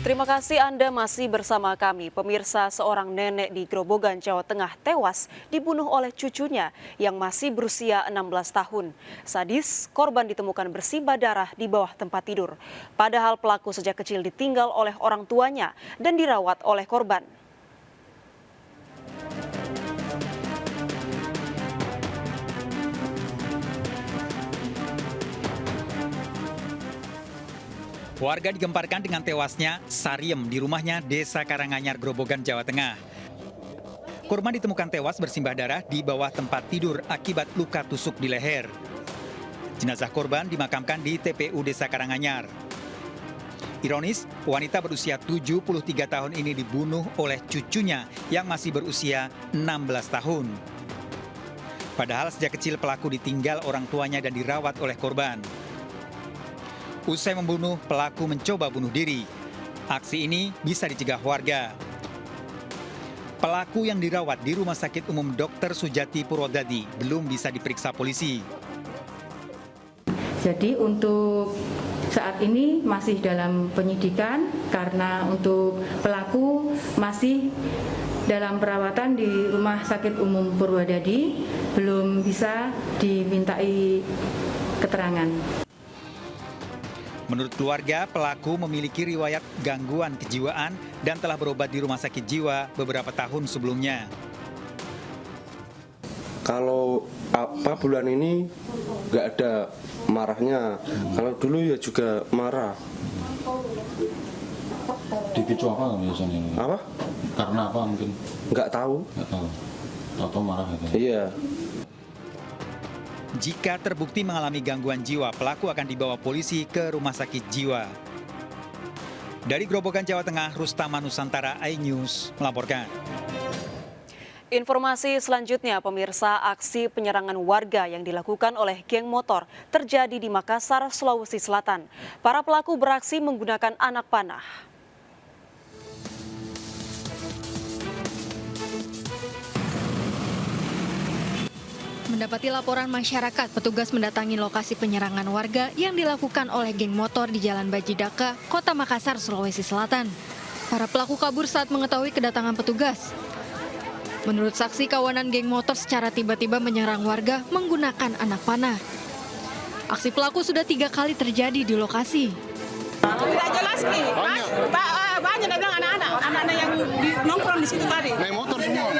Terima kasih Anda masih bersama kami. Pemirsa, seorang nenek di Grobogan, Jawa Tengah tewas dibunuh oleh cucunya yang masih berusia 16 tahun. Sadis, korban ditemukan bersimbah darah di bawah tempat tidur. Padahal pelaku sejak kecil ditinggal oleh orang tuanya dan dirawat oleh korban. Warga digemparkan dengan tewasnya Sariem di rumahnya Desa Karanganyar, Grobogan, Jawa Tengah. Korban ditemukan tewas bersimbah darah di bawah tempat tidur akibat luka tusuk di leher. Jenazah korban dimakamkan di TPU Desa Karanganyar. Ironis, wanita berusia 73 tahun ini dibunuh oleh cucunya yang masih berusia 16 tahun. Padahal sejak kecil pelaku ditinggal orang tuanya dan dirawat oleh korban. Usai membunuh, pelaku mencoba bunuh diri. Aksi ini bisa dicegah warga. Pelaku yang dirawat di Rumah Sakit Umum Dr. Sujati Purwodadi belum bisa diperiksa polisi. Jadi untuk saat ini masih dalam penyidikan karena untuk pelaku masih dalam perawatan di Rumah Sakit Umum Purwodadi, belum bisa dimintai keterangan. Menurut keluarga, pelaku memiliki riwayat gangguan kejiwaan dan telah berobat di rumah sakit jiwa beberapa tahun sebelumnya. Kalau bulan ini nggak ada marahnya, kalau dulu ya juga marah. Dipicu apa biasanya? Apa? Karena apa mungkin? Nggak tahu. Nggak tahu. Atau marah gitu? Iya. Jika terbukti mengalami gangguan jiwa, pelaku akan dibawa polisi ke rumah sakit jiwa. Dari Grobogan, Jawa Tengah, Rustama Nusantara, iNews melaporkan. Informasi selanjutnya, pemirsa, aksi penyerangan warga yang dilakukan oleh geng motor terjadi di Makassar, Sulawesi Selatan. Para pelaku beraksi menggunakan anak panah. Mendapati laporan masyarakat, petugas mendatangi lokasi penyerangan warga yang dilakukan oleh geng motor di Jalan Bajidaka, Kota Makassar, Sulawesi Selatan. Para pelaku kabur saat mengetahui kedatangan petugas. Menurut saksi, kawanan geng motor secara tiba-tiba menyerang warga menggunakan anak panah. Aksi pelaku sudah 3 kali terjadi di lokasi. Tidak jelas nih, banyak dia bilang anak-anak yang nongkrong di situ tadi. Naik motor semua?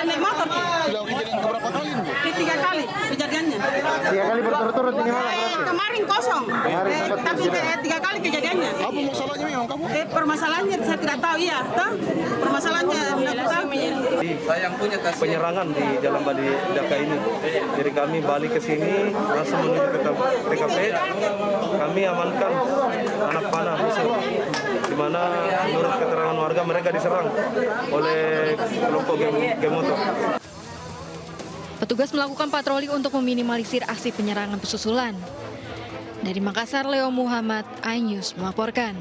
Naik motor. Sudah kejadian berapa kali nih? 3 kali kejadiannya. 3 kali berturut-turut ini malah berarti? Kemarin kosong, tapi 3 kali kejadiannya. Apa masalahnya memang kamu? Permasalahannya saya tidak tahu, iya. Permasalahannya tidak tahu. Penyerangan di Jalan Bajidaka ini. Jadi kami balik ke sini langsung menuju ke TKP. Kami amankan anak panah musuh, di mana menurut keterangan warga mereka diserang oleh kelompok geng motor. Petugas melakukan patroli untuk meminimalisir aksi penyerangan susulan. Dari Makassar, Leo Muhammad, iNews melaporkan.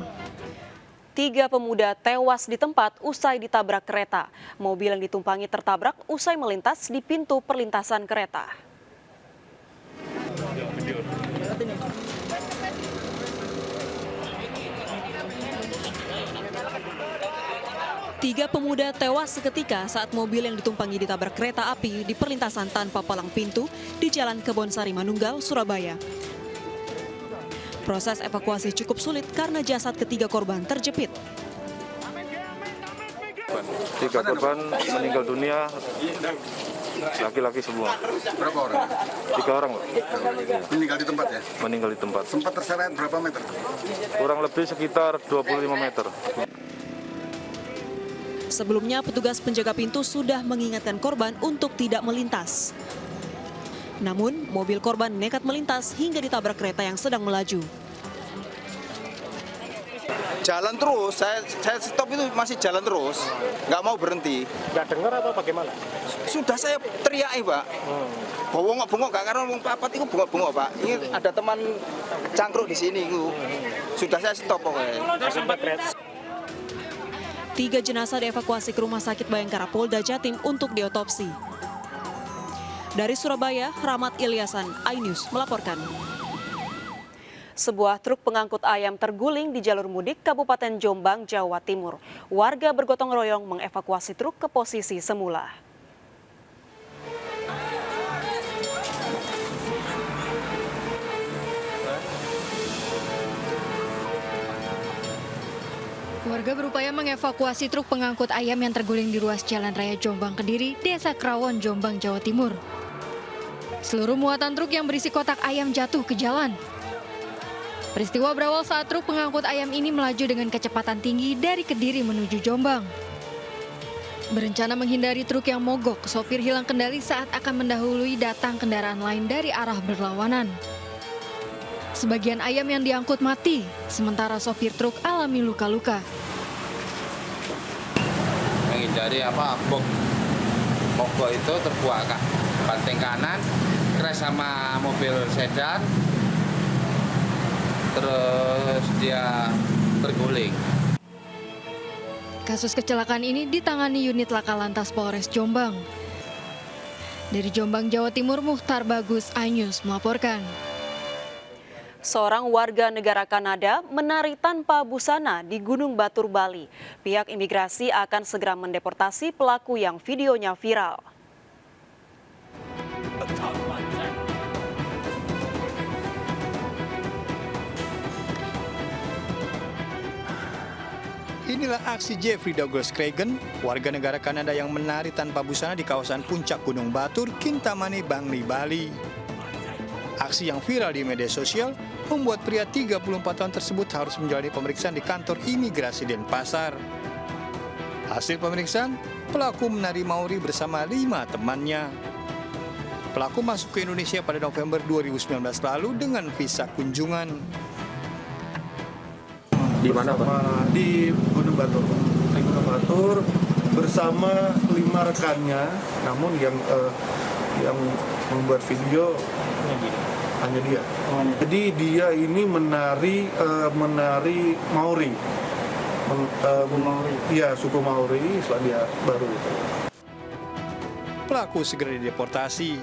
3 pemuda tewas di tempat usai ditabrak kereta. Mobil yang ditumpangi tertabrak usai melintas di pintu perlintasan kereta. Tiga pemuda tewas seketika saat mobil yang ditumpangi ditabrak kereta api di perlintasan tanpa palang pintu di Jalan Kebonsari Manunggal, Surabaya. Proses evakuasi cukup sulit karena jasad ketiga korban terjepit. 3 korban meninggal dunia, laki-laki semua. Berapa orang? 3 orang, Pak. Meninggal di tempat ya? Meninggal di tempat. Sempat terseret berapa meter? Kurang lebih sekitar 25 meter. Sebelumnya, petugas penjaga pintu sudah mengingatkan korban untuk tidak melintas. Namun, mobil korban nekat melintas hingga ditabrak kereta yang sedang melaju. Jalan terus, saya stop itu masih jalan terus, nggak mau berhenti. Nggak dengar atau bagaimana? Sudah saya teriak, Pak. Bongok-bongok, gak karena ngomong papat itu bongok-bongok, Pak. Ini ada teman cangkruk di sini, itu. Sudah saya stop pokoknya. 3 jenazah dievakuasi ke Rumah Sakit Bayangkara Polda Jatim untuk diotopsi. Dari Surabaya, Rahmat Ilyasan, iNews melaporkan. Sebuah truk pengangkut ayam terguling di jalur mudik Kabupaten Jombang, Jawa Timur. Warga bergotong royong mengevakuasi truk ke posisi semula. Warga berupaya mengevakuasi truk pengangkut ayam yang terguling di ruas Jalan Raya Jombang Kediri, Desa Krawon, Jombang, Jawa Timur. Seluruh muatan truk yang berisi kotak ayam jatuh ke jalan. Peristiwa berawal saat truk pengangkut ayam ini melaju dengan kecepatan tinggi dari Kediri menuju Jombang. Berencana menghindari truk yang mogok, sopir hilang kendali saat akan mendahului datang kendaraan lain dari arah berlawanan. Sebagian ayam yang diangkut mati, sementara sopir truk alami luka-luka. Menghindari mogok itu terbuat banting kanan, crash sama mobil sedan, terus dia terguling. Kasus kecelakaan ini ditangani unit Laka Lantas Polres Jombang. Dari Jombang, Jawa Timur, Muhtar Bagus Anyus melaporkan. Seorang warga negara Kanada menari tanpa busana di Gunung Batur, Bali. Pihak imigrasi akan segera mendeportasi pelaku yang videonya viral. Inilah aksi Jeffrey Douglas Cragen, warga negara Kanada yang menari tanpa busana di kawasan puncak Gunung Batur, Kintamani, Bangli, Bali. Aksi yang viral di media sosial membuat pria 34 tahun tersebut harus menjalani pemeriksaan di kantor imigrasi Denpasar. Hasil pemeriksaan, pelaku menari Maori bersama 5 temannya. Pelaku masuk ke Indonesia pada November 2019 lalu dengan visa kunjungan. Di mana, Pak? Di Gunung Batur. Di Gunung Batur bersama 5 rekannya, namun yang membuat video hanya dia. Jadi dia ini menari Maori. Iya, suku Maori, Selandia Baru itu. Pelaku segera dideportasi.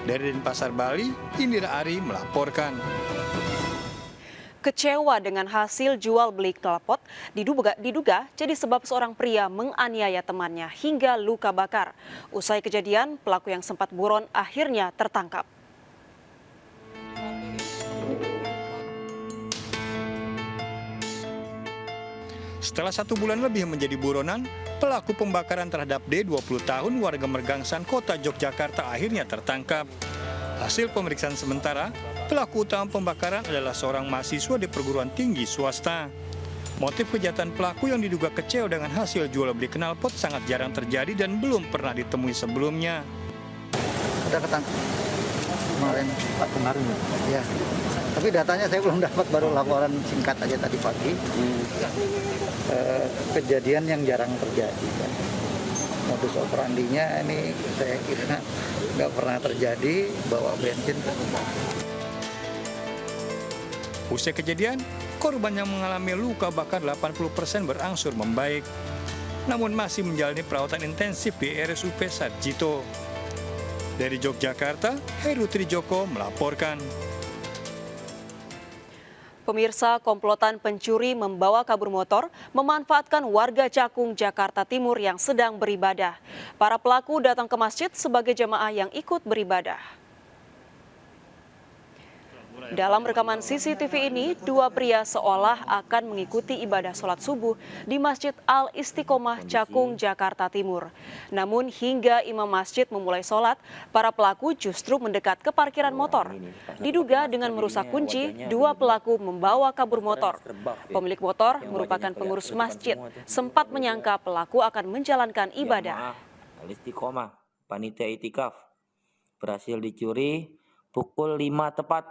Dari Denpasar, Bali, Indira Ari melaporkan. Kecewa dengan hasil jual beli knalpot diduga jadi sebab seorang pria menganiaya temannya hingga luka bakar. Usai kejadian, pelaku yang sempat buron akhirnya tertangkap. Setelah 1 bulan lebih menjadi buronan, pelaku pembakaran terhadap D, 20 tahun, warga Mergangsan, Kota Yogyakarta akhirnya tertangkap. Hasil pemeriksaan sementara, pelaku utama pembakaran adalah seorang mahasiswa di perguruan tinggi swasta. Motif kejahatan pelaku yang diduga kecewa dengan hasil jual beli knalpot sangat jarang terjadi dan belum pernah ditemui sebelumnya. Sudah ketangkap kemarin, ya. Tapi datanya saya belum dapat, baru laporan singkat aja tadi pagi. Kejadian yang jarang terjadi. Kan. Modus operandinya ini saya kira nggak pernah terjadi, bawa bensin. Usai kejadian, korban yang mengalami luka bakar 80% berangsur membaik. Namun masih menjalani perawatan intensif di RSUP Sarjito. Dari Yogyakarta, Heru Trijoko melaporkan. Pemirsa, komplotan pencuri membawa kabur motor memanfaatkan warga Cakung, Jakarta Timur yang sedang beribadah. Para pelaku datang ke masjid sebagai jemaah yang ikut beribadah. Dalam rekaman CCTV ini, 2 pria seolah akan mengikuti ibadah sholat subuh di Masjid Al-Istiqomah Cakung, Jakarta Timur. Namun hingga imam masjid memulai sholat, para pelaku justru mendekat ke parkiran motor. Diduga dengan merusak kunci, 2 pelaku membawa kabur motor. Pemilik motor merupakan pengurus masjid, sempat menyangka pelaku akan menjalankan ibadah. Al-Istiqomah, panitia itikaf, berhasil dicuri pukul 5 tepat.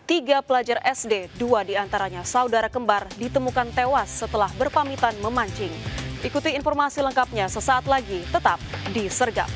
3 pelajar SD, 2 diantaranya saudara kembar, ditemukan tewas setelah berpamitan memancing. Ikuti informasi lengkapnya sesaat lagi, tetap di Sergap.